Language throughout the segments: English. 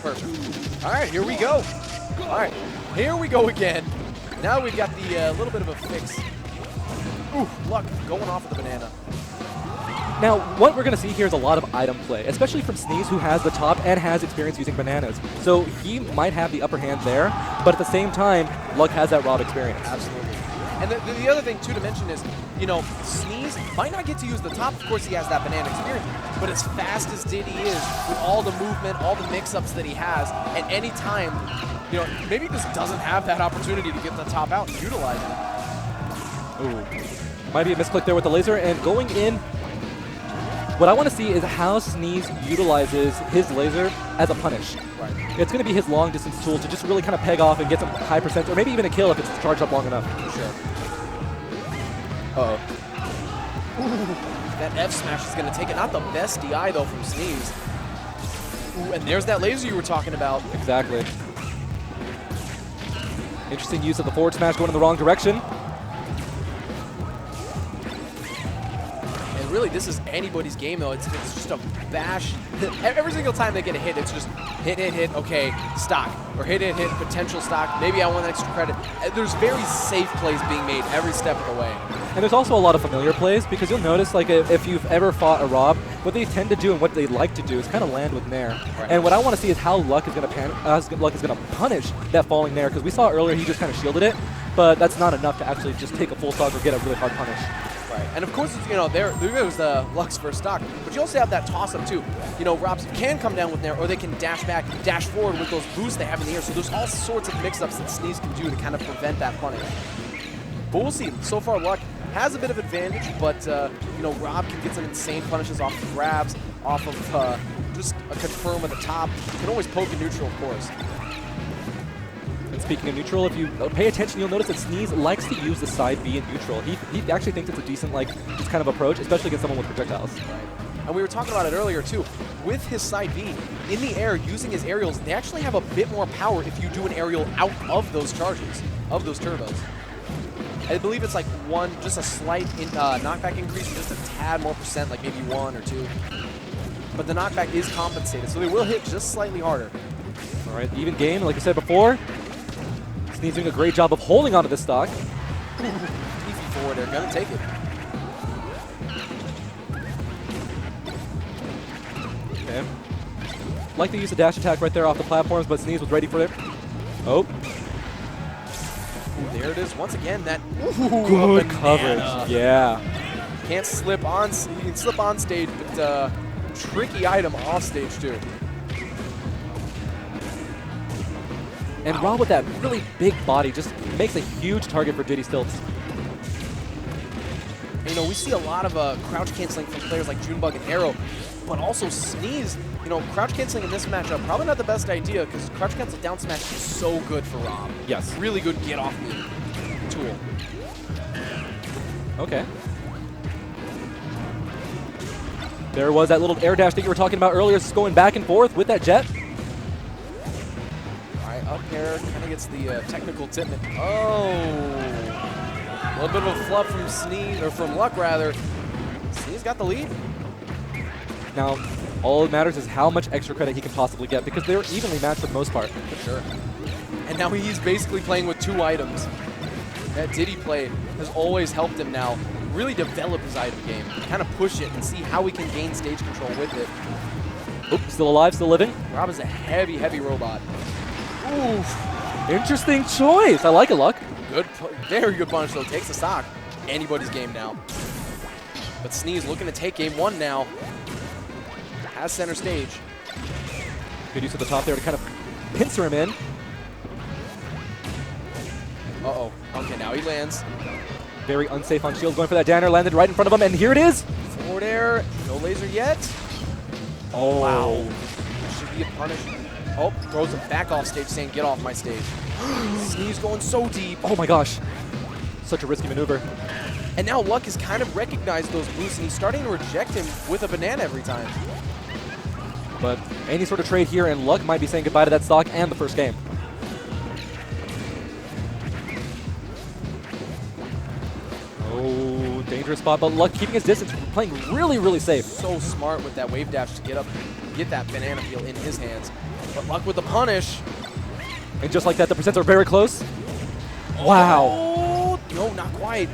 Perfect. All right, here we go. All right, here we go again. Now we've got the little bit of a fix. Ooh, Luck going off of the banana. Now, what we're going to see here is a lot of item play, especially from Sneez, who has the top and has experience using bananas. So he might have the upper hand there, but at the same time, Luck has that R.O.B experience. Absolutely. And the other thing, too, to mention is, you know, Sneez might not get to use the top. Of course, he has that banana experience. But as fast as Diddy is, with all the movement, all the mix-ups that he has, at any time, you know, maybe he just doesn't have that opportunity to get the top out and utilize it. Ooh. Might be a misclick there with the laser, and going in. What I want to see is how Sneez utilizes his laser as a punish. Right. It's going to be his long distance tool to just really kind of peg off and get some high percent, or maybe even a kill if it's charged up long enough. For sure. Uh-oh. That F smash is going to take it. Not the best DI, though, from Sneez. Ooh, and there's that laser you were talking about. Exactly. Interesting use of the forward smash going in the wrong direction. Really, this is anybody's game, though. It's just a bash. Every single time they get a hit, it's just hit, okay, stock. Or hit, potential stock. Maybe I want an extra credit. There's very safe plays being made every step of the way. And there's also a lot of familiar plays, because you'll notice, like, if you've ever fought a R.O.B, what they tend to do and what they like to do is kind of land with Nair. Right. And what I want to see is how Luck is going to punish that falling Nair, because we saw earlier he just kind of shielded it, but that's not enough to actually just take a full stock or get a really hard punish. Right. And of course, you know, there goes the Luck's first stock. But you also have that toss-up, too. You know, R.O.Bs can come down with Nair, or they can dash back, dash forward with those boosts they have in the air. So there's all sorts of mix-ups that Sneez can do to kind of prevent that punish. But we'll see. So far, Luck has a bit of advantage, but, you know, R.O.B can get some insane punishes off of grabs, off of just a confirm at the top. You can always poke a neutral, of course. Speaking of neutral, if you pay attention, you'll notice that Sneez likes to use the side B in neutral. He actually thinks it's a decent, like, this kind of approach, especially against someone with projectiles. Right. And we were talking about it earlier, too. With his side B, in the air, using his aerials, they actually have a bit more power if you do an aerial out of those charges, of those turbos. I believe it's like just a slight knockback increase, just a tad more percent, like maybe 1 or 2. But the knockback is compensated, so they will hit just slightly harder. All right, even game, like I said before. Sneez doing a great job of holding onto this stock. Easy forward there, gonna take it. Okay. Like to use the dash attack right there off the platforms, but Sneez was ready for it. Oh. Ooh, there it is. Once again, that good coverage. Yeah. Can't slip on. You can slip on stage, but tricky item off stage too. And R.O.B with that really big body just makes a huge target for Diddy Stilts. You know, we see a lot of crouch canceling from players like Junebug and Arrow, but also Sneez. You know, crouch canceling in this matchup, probably not the best idea, because crouch cancel down smash is so good for R.O.B. Yes. Really good get off me tool. Okay. There was that little air dash that you were talking about earlier, just going back and forth with that jet. Up air, kind of gets the technical tip. Oh, a little bit of a flub from Sneez, or from Luck rather. Sneez got the lead. Now, all that matters is how much extra credit he can possibly get, because they're evenly matched for the most part. For sure. And now he's basically playing with 2 items. That Diddy play has always helped him now really develop his item game, kind of push it and see how he can gain stage control with it. Oops, still alive, still living. R.O.B is a heavy, heavy robot. Oof. Interesting choice. I like it, Luck. Good, very good punish, though. Takes the stock. Anybody's game now. But Sneez looking to take game 1 now. Has center stage. Good use of the top there to kind of pincer him in. Uh-oh. Okay, now he lands. Very unsafe on shield. Going for that down air. Landed right in front of him, and here it is. Forward air. No laser yet. Oh. Wow. That should be a punish. Oh, throws him back off stage, saying, get off my stage. Sneez going so deep. Oh my gosh. Such a risky maneuver. And now Luck has kind of recognized those boosts, and he's starting to reject him with a banana every time. But any sort of trade here, and Luck might be saying goodbye to that stock and the first game. Oh, dangerous spot, but Luck keeping his distance, playing really, really safe. So smart with that wave dash to get that banana peel in his hands. But Luck with the punish. And just like that, the percents are very close. Wow. Oh, no, not quite.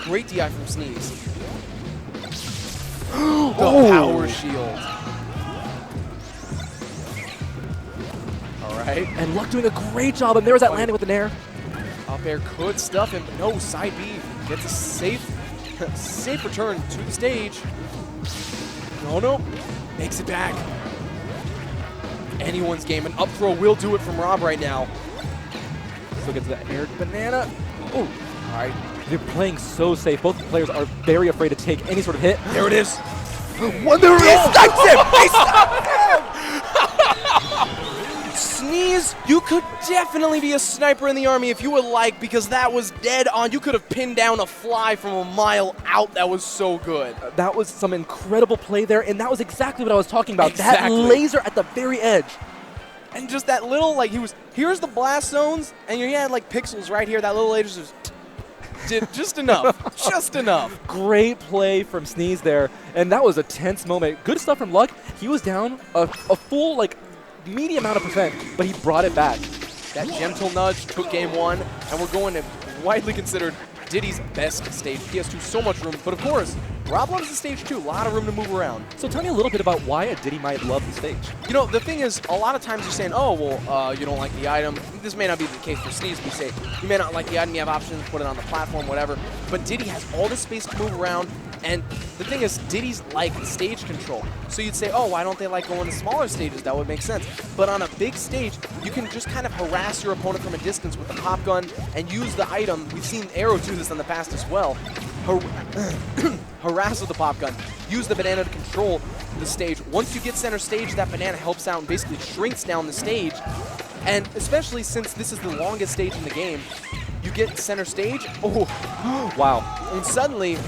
Great DI from Sneez. The power shield. All right. And Luck doing a great job, and there's that landing with the nair. Up air could stuff him, but no, side B gets a safe return to the stage. No, makes it back. Anyone's game. An up throw will do it from R.O.B right now. Still gets the air banana. Oh, all right. They're playing so safe. Both players are very afraid to take any sort of hit. There it is. One, there He snipes him! He sniped him! Sneez, you could definitely be a sniper in the Army if you would like, because that was dead on. You could have pinned down a fly from a mile out. That was so good. That was some incredible play there, and that was exactly what I was talking about. Exactly. That laser at the very edge. And just that little, like, here's the blast zones, and you had, like, pixels right here. That little laser did just enough. Just enough. Great play from Sneez there, and that was a tense moment. Good stuff from Luck. He was down a full, like, medium amount of percent, but he brought it back. That gentle nudge took game one, and we're going to widely considered Diddy's best stage. PS2, so much room, but of course, R.O.B loves the stage too. A lot of room to move around. So tell me a little bit about why a Diddy might love the stage. You know, the thing is, a lot of times you're saying, oh, well, you don't like the item. This may not be the case for Sneez. We say, you may not like the item, you have options, put it on the platform, whatever. But Diddy has all the space to move around, and the thing is, Diddy's like stage control. So you'd say, oh, why don't they like going to smaller stages? That would make sense. But on a big stage, you can just kind of harass your opponent from a distance with the pop gun and use the item. We've seen R.O.B do this in the past as well. Harass with the pop gun. Use the banana to control the stage. Once you get center stage, that banana helps out and basically shrinks down the stage. And especially since this is the longest stage in the game, you get center stage. Oh, wow. And suddenly,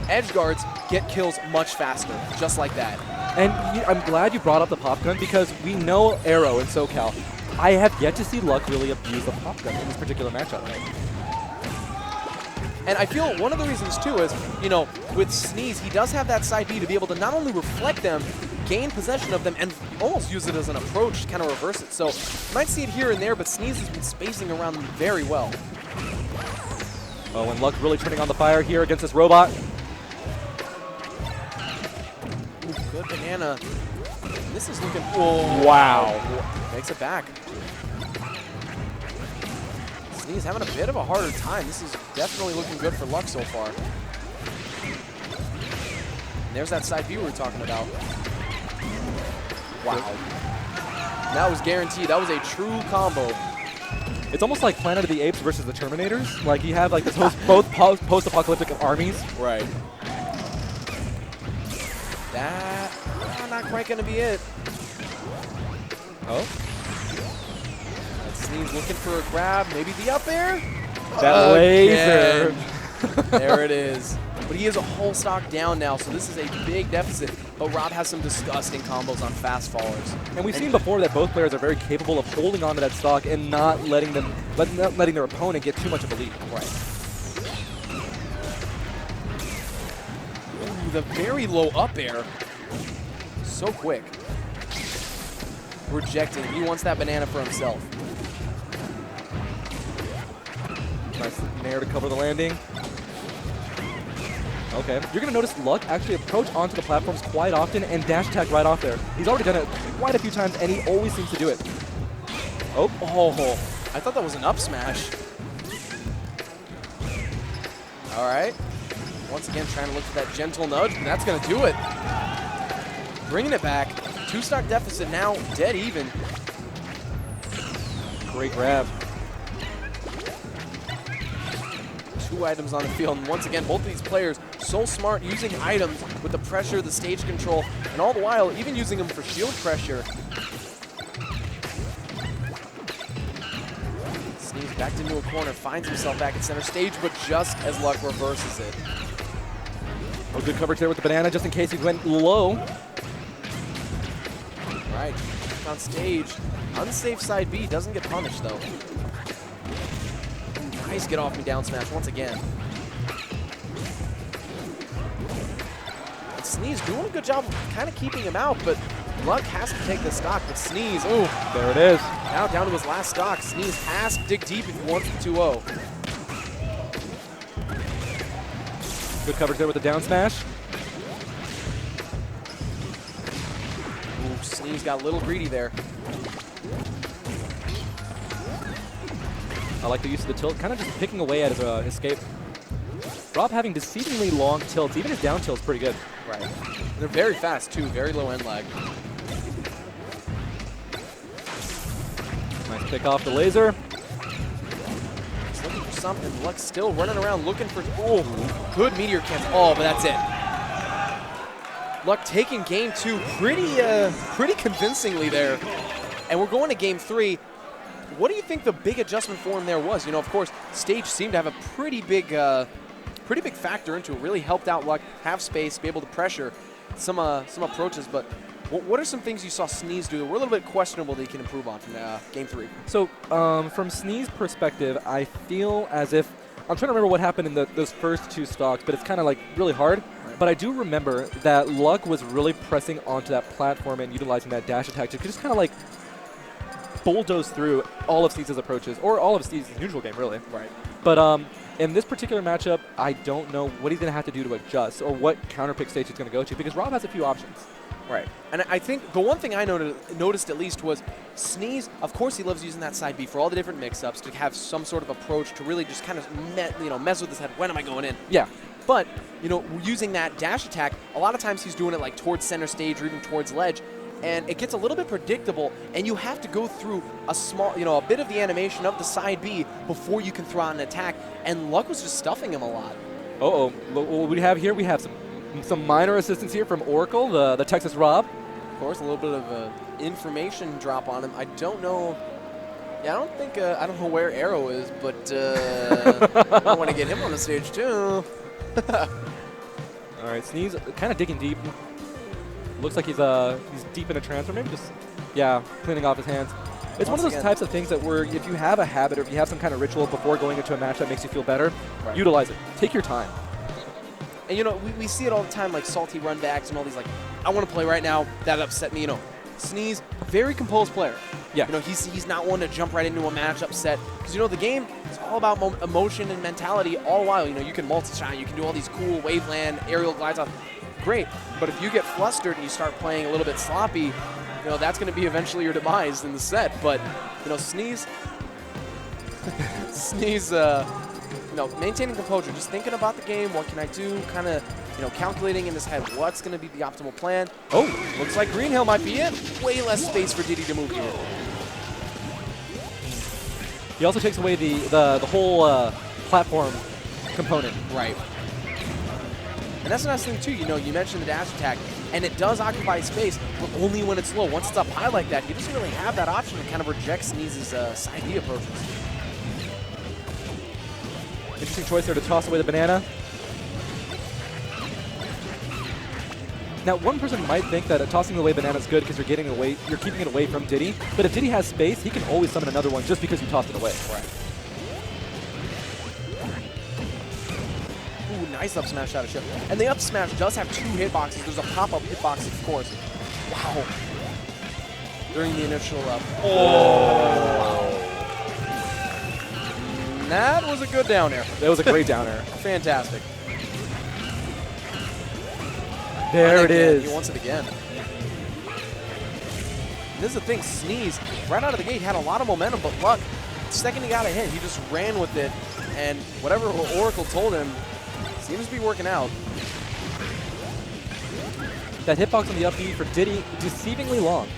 edge guards get kills much faster, just like that. And I'm glad you brought up the pop gun, because we know R.O.B in SoCal. I have yet to see Luck really abuse the pop gun in this particular matchup. And I feel one of the reasons, too, is, you know, with Sneez, he does have that side B to be able to not only reflect them, gain possession of them, and almost use it as an approach to kind of reverse it. So you might see it here and there, but Sneez has been spacing around them very well. Oh, and Luck really turning on the fire here against this robot. Ooh, good banana. This is looking... Oh, wow. Makes it back. Sneez having a bit of a harder time. This is definitely looking good for Luck so far. And there's that side B we were talking about. Wow. That was guaranteed. That was a true combo. It's almost like Planet of the Apes versus the Terminators. Like, you have like this both post-apocalyptic armies. Right. That not quite going to be it. Oh. Sneez looking for a grab, maybe the up air? That laser. There it is. But he is a whole stock down now, so this is a big deficit. But R.O.B has some disgusting combos on fast fallers. And we've seen before that both players are very capable of holding on to that stock and not letting their opponent get too much of a lead. Right. Ooh, the very low up air. So quick. Rejecting. He wants that banana for himself. Nice nair to cover the landing. Okay. You're going to notice Luck actually approach onto the platforms quite often and dash attack right off there. He's already done it quite a few times, and he always seems to do it. Oh. I thought that was an up smash. All right. Once again, trying to look for that gentle nudge, and that's going to do it. Bringing it back. 2-stock deficit now, dead even. Great grab. 2 items on the field, and once again, both of these players so smart using items with the pressure, the stage control, and all the while even using them for shield pressure. Sneez backed into a corner, finds himself back at center stage, but just as Luck reverses it. Oh, good coverage there with the banana just in case he went low. Right, on stage. Unsafe side B, doesn't get punished though. Nice get off me down smash once again. And Sneez doing a good job of kind of keeping him out, but Luck has to take the stock, but Sneez, ooh, There it is. now down to his last stock. Sneez has to dig deep if he wants the 2-0. Good coverage there with the down smash. Ooh, Sneez got a little greedy there. I like the use of the tilt, kind of just picking away at his escape. R.O.B having deceivingly long tilts. Even his down tilt is pretty good. Right. They're very fast, too. Very low end lag. Nice pick off the laser. He's looking for something. Luck's still running around looking for... Oh, good meteor cancel. Oh, but that's it. Luck taking game 2 pretty convincingly there. And we're going to game 3. What do you think the big adjustment for him there was? You know, of course, stage seemed to have a pretty big factor into it. Really helped out Luck have space, be able to pressure some approaches. But what are some things you saw Sneez do that were a little bit questionable that he can improve on from game 3? So from Sneez's perspective, I feel as if I'm trying to remember what happened in those first 2 stocks, but it's kind of like really hard. Right. But I do remember that Luck was really pressing onto that platform and utilizing that dash attack to just kind of like bulldoze through all of Sneez's approaches, or all of Sneez's neutral game, really. Right. But in this particular matchup, I don't know what he's going to have to do to adjust, or what counter pick stage he's going to go to, because R.O.B has a few options. Right. And I think the one thing I noticed at least was Sneez, of course he loves using that side B for all the different mix-ups, to have some sort of approach to really just kind of mess with his head. When am I going in? Yeah. But, you know, using that dash attack, a lot of times he's doing it like towards center stage or even towards ledge. And it gets a little bit predictable, and you have to go through a bit of the animation of the side B before you can throw out an attack. And Luck was just stuffing him a lot. What we have here, we have some minor assistance here from Oracle, the Texas R.O.B. Of course, a little bit of information drop on him. I don't know. Yeah, I don't know where Arrow is, but I want to get him on the stage too. All right, Sneez kind of digging deep. Looks like he's deep in a transfer, maybe just, yeah, cleaning off his hands. It's one of those types of things that where if you have a habit or if you have some kind of ritual before going into a match that makes you feel better, right, utilize it. Take your time. And, you know, we see it all the time, like salty run backs and all these, like, I want to play right now. That upset me, you know. Sneez, very composed player. Yeah. You know, he's not one to jump right into a match upset. Because, you know, the game is all about emotion and mentality all the while. You know, you can multi-shot, you can do all these cool waveland, aerial glides off. Great, but if you get flustered and you start playing a little bit sloppy, you know, that's going to be eventually your demise in the set. But, you know, Sneez, you know, maintaining composure, just thinking about the game, what can I do, kind of, you know, calculating in his head what's going to be the optimal plan. Oh, looks like Green Hill might be it. Way less space for Diddy to move here. He also takes away the whole platform component. Right. And that's the nice thing, too. You know, you mentioned the dash attack, and it does occupy space, but only when it's low. Once it's up high like that, he doesn't really have that option to kind of reject Sneez's side B approaches. Interesting choice there to toss away the banana. Now, one person might think that tossing away banana is good because you're keeping it away from Diddy. But if Diddy has space, he can always summon another one just because you tossed it away. Right. Nice up smash out of ship. And the up smash does have 2 hitboxes. There's a pop-up hitbox, of course. Wow. During the initial up. Oh. That was a good down air. That was a great down air. Fantastic. There it is. He wants it again. And this is the thing, Sneez, right out of the gate, had a lot of momentum, but Luck, the second he got a hit, he just ran with it. And whatever Oracle told him, seems to be working out. That hitbox on the up B for Diddy, deceivingly long.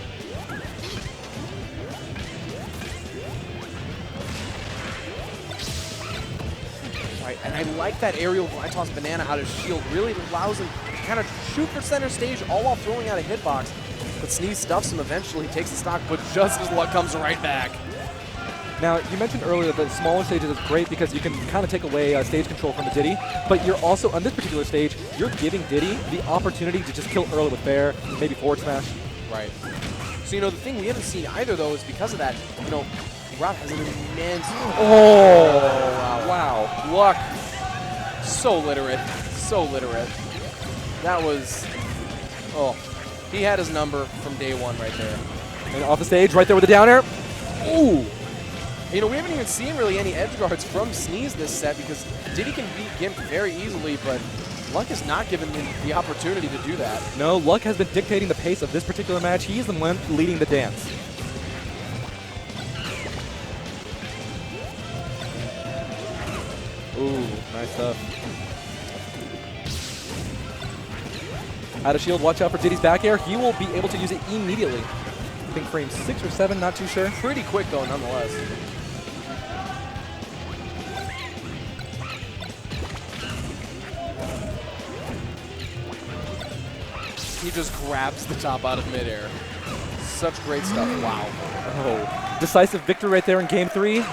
Right, and I like that aerial glide toss banana out of shield. Really allows him to kind of shoot for center stage all while throwing out a hitbox. But Sneez stuffs him eventually, takes the stock, but just as Luck comes right back. Now, you mentioned earlier that smaller stages is great because you can kind of take away stage control from the Diddy, but you're also, on this particular stage, you're giving Diddy the opportunity to just kill early with fair, maybe forward smash. Right. So, you know, the thing we haven't seen either, though, is because of that, you know, R.O.B has an immense... Oh, wow. Luck. So literate. So literate. That was... Oh. He had his number from day one right there. And off the stage, right there with the down air. Ooh. You know, we haven't even seen really any edge guards from Sneez this set because Diddy can beat Gimp very easily, but Luck is not given the opportunity to do that. No, Luck has been dictating the pace of this particular match. He's the one leading the dance. Ooh, nice stuff. Out of shield, watch out for Diddy's back air. He will be able to use it immediately. I think frame 6 or 7, not too sure. Pretty quick though, nonetheless. He just grabs the top out of midair. Such great stuff. Wow. Oh, decisive victory right there in game 3.